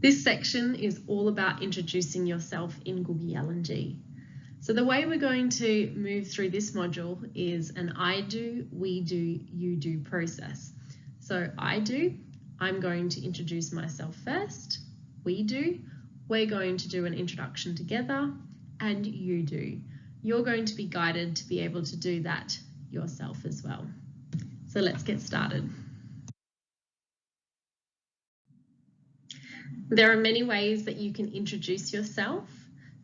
This section is all about introducing yourself in Kuku Yalanji. So the way we're going to move through this module is an I do, we do, you do process. So I do, I'm going to introduce myself first. We do, we're going to do an introduction together. And you do, you're going to be guided to be able to do that yourself as well. So let's get started. There are many ways that you can introduce yourself.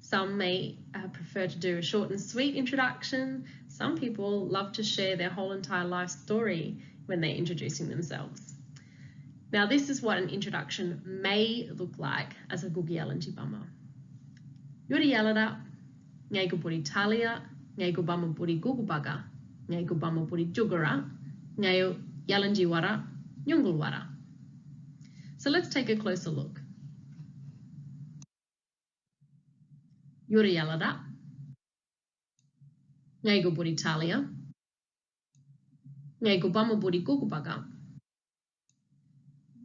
Some may prefer to do a short and sweet introduction. Some people love to share their whole entire life story when they're introducing themselves. Now, this is what an introduction may look like as a Kuku Yalanji bama. Yuri yalada, ngai ko puri talia, ngai ko bama puri Kuku baga, ngai ko bama puri jugara, ngai Yalanji wara, nyungul wara. So let's take a closer look. Yuri yalada, ngai ko puri talia, ngai ko bama puri Kuku baga,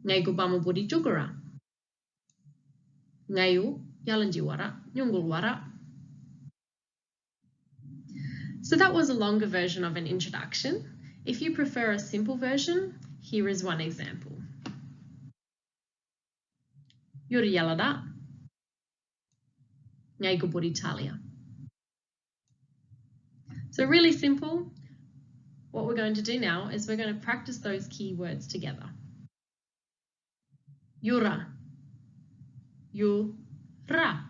ngai ko bama puri jugara, ngai Yalanji wara, nyungul wara. So that was a longer version of an introduction. If you prefer a simple version, here is one example. Yuri yalada, ngai ko puri talia. So really simple. What we're going to do now is we're going to practice those key words together. Yura, yura.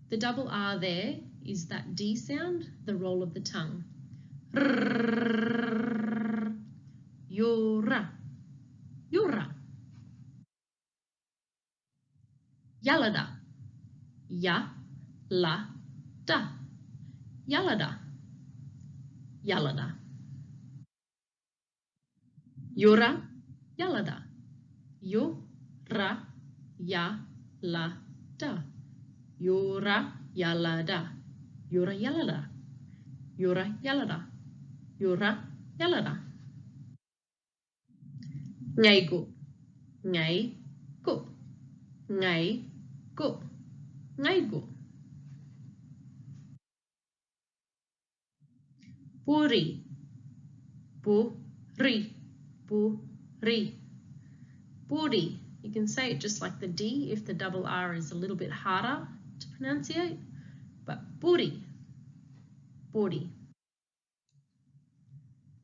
The double R there is that D sound, the roll of the tongue. Yura, yura. Yalada, ya, la, da. Yalada, yalada. Yura, yalada. Yura, ya, la, da. Yura, yalada. Yura, yalada. Yura, yalada. Yura, yalada. Ngai gu, ngai gu, ngai gu, ngai gu. Puri, puri, puri, puri. You can say it just like the D if the double R is a little bit harder to pronunciate, but puri, puri.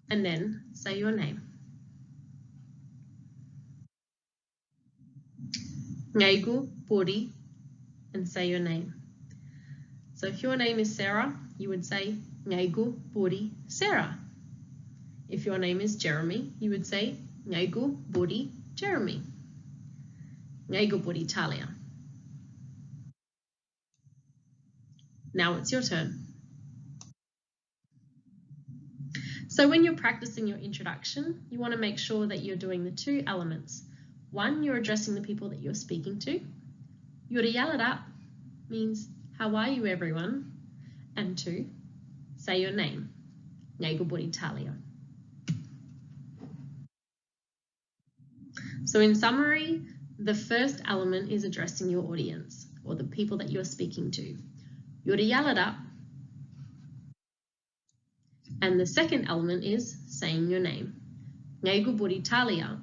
And then say your name. Ngaigu, puri, and say your name. So if your name is Sarah, you would say Ngaigu, puri, Sarah. If your name is Jeremy, you would say Ngaigu, puri, Jeremy. Ngaigu, puri, Talia. Now it's your turn. So when you're practicing your introduction, you want to make sure that you're doing the two elements. One, you're addressing the people that you're speaking to. Yuri yalada means, how are you everyone? And two, say your name. Ngaigu, puri, Talia. So in summary, the first element is addressing your audience or the people that you're speaking to. Yuri yalada. And the second element is saying your name. Ngaigu, puri, Talia.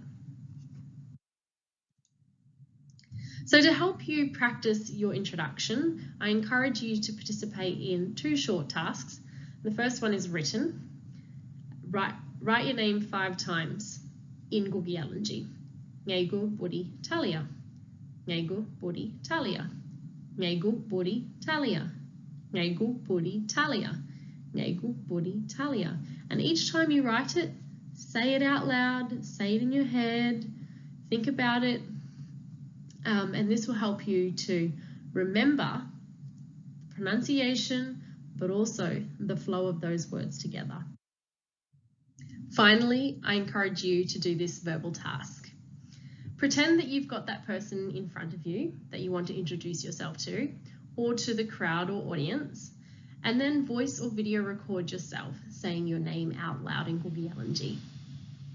So to help you practice your introduction, I encourage you to participate in two short tasks. The first one is written. Write your name 5 times in Kuku Yalanji. Ngaigu, puri, Talia. Ngaigu, puri, Talia. Ngaigu, puri, Talia. Ngaigu, puri, Talia. Ngaigu, puri, Talia. And each time you write it, say it out loud, say it in your head, think about it. And this will help you to remember the pronunciation, but also the flow of those words together. Finally, I encourage you to do this verbal task. Pretend that you've got that person in front of you that you want to introduce yourself to, or to the crowd or audience, and then voice or video record yourself saying your name out loud in Kuku Yalanji.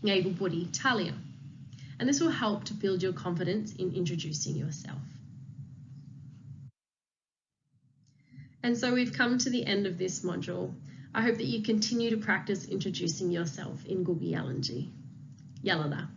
Ngaigu, puri, Talia. and this will help to build your confidence in introducing yourself. And so we've come to the end of this module. I hope that you continue to practice introducing yourself in Kuku Yalanji. Yalala.